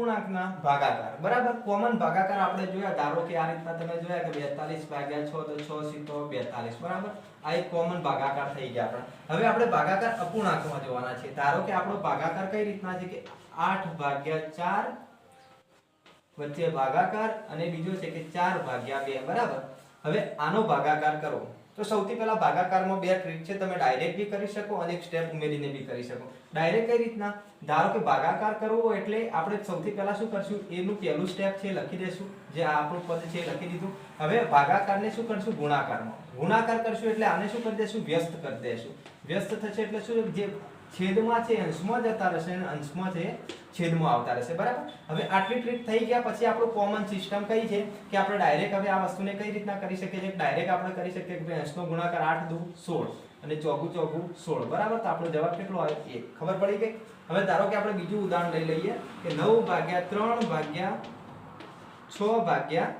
અપૂર્ણાંકના ભાગાકાર બરાબર કોમન ભાગાકાર આપણે જોયા ધારો કે આ રીતના તમે જોયા કે 42 ભાગ્યા 6 તો 6 સીતો 42 બરાબર આ એક કોમન ભાગાકાર થઈ ગયા આપણે હવે આપણે ભાગાકાર અપૂર્ણાંકમાં જોવાના છે ધારો કે આપણો ભાગાકાર કઈ રીતના છે કે 8 ભાગ્યા 4 વચ્ચે ભાગાકાર અને બીજો છે કે 4 ભાગ્યા 2 બરાબર હવે આનો ભાગાકાર કરો તો સૌથી પહેલા ભાગાકારમાં બે ટ્રીક છે તમે ડાયરેક્ટ બી કરી શકો અને એક સ્ટેપ ઉમેરીને બી કરી શકો ડાયરેક્ટ કઈ રીતના ધારો કે ભાગાકાર કરવો એટલે આપણે સૌથી પહેલા શું કરશું એનું પહેલું સ્ટેપ છે લખી દેશું જે આ આપણું પદ છે લખી દીધું હવે ભાગાકારને શું કરશું ગુણાકારમાં ગુણાકાર કરશું એટલે આને શું કરી દેશું વ્યસ્ત કરી દેશું વ્યસ્ત થશે એટલે શું જે છેદમાં છે અંશમાં જતા રહેશે અને અંશમાં છે છેદમાં આવતા રહેશે બરાબર હવે આટલી ટ્રીક થઈ ગયા પછી આપણું કોમન સિસ્ટમ કઈ છે કે આપણે ડાયરેક્ટ હવે આ વસ્તુને કઈ રીતના કરી શકીએ છીએ ડાયરેક્ટ આપણે કરી શકીએ કે અંશનો ગુણાકાર 8 દુ 16 અને ચોગુ 16 બરાબર તો આપણો જવાબ કેટલો આવે 1 ખબર પડી ગઈ હવે ધારો કે આપણે બીજું ઉદાહરણ લઈ લઈએ કે 9 ભાગ્યા 3 ભાગ્યા 6 ભાગ્યા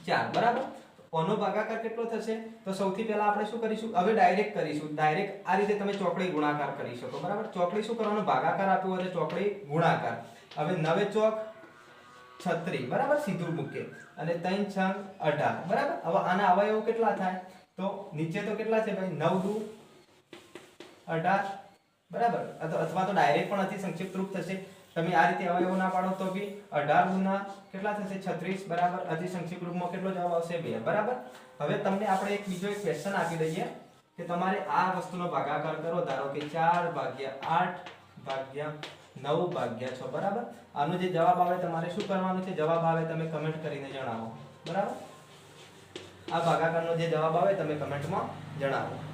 4 બરાબર કોનો ભાગાકાર કેટલો થશે તો સૌથી પહેલા આપણે શું કરીશું હવે ડાયરેક્ટ કરીશું ડાયરેક્ટ આ રીતે તમે ચોકડી ગુણાકાર કરી શકો બરાબર ચોકડી શું કરવાનો ભાગાકાર આપ્યો એટલે ચોકડી ગુણાકાર હવે 9 ચોક 36 બરાબર સીધું મૂકે અને 3 6 18 બરાબર હવે આના અવયવો કેટલા થાય તો નીચે તો કેટલા છે ભાઈ 9 દુ 18 બરાબર અથવા તો ડાયરેક્ટ પણ અતિ સંક્ષિપ્ત રૂપ થશે તમે આ રીતે અવયવો ના પાડો તો બી 18 ગુના કેટલા થશે 36 બરાબર અતિ સંક્ષિપ્ત રૂપમાં કેટલો જવાબ આવશે 2 બરાબર હવે તમને આપણે એક બીજો એક ક્વેશ્ચન આપી દઈએ કે તમારે આ વસ્તુનો ભાગાકાર કરો ધારો કે 4 ભાગ્યા 8 ભાગ્યા 9 ભાગ્યા 6 બરાબર આનો જે જવાબ આવે તમારે શું કરવાનું છે જવાબ આવે તમે કમેન્ટ કરીને જણાવો બરાબર આ ભાગાકારનો જે જવાબ આવે તમે કમેન્ટમાં જણાવો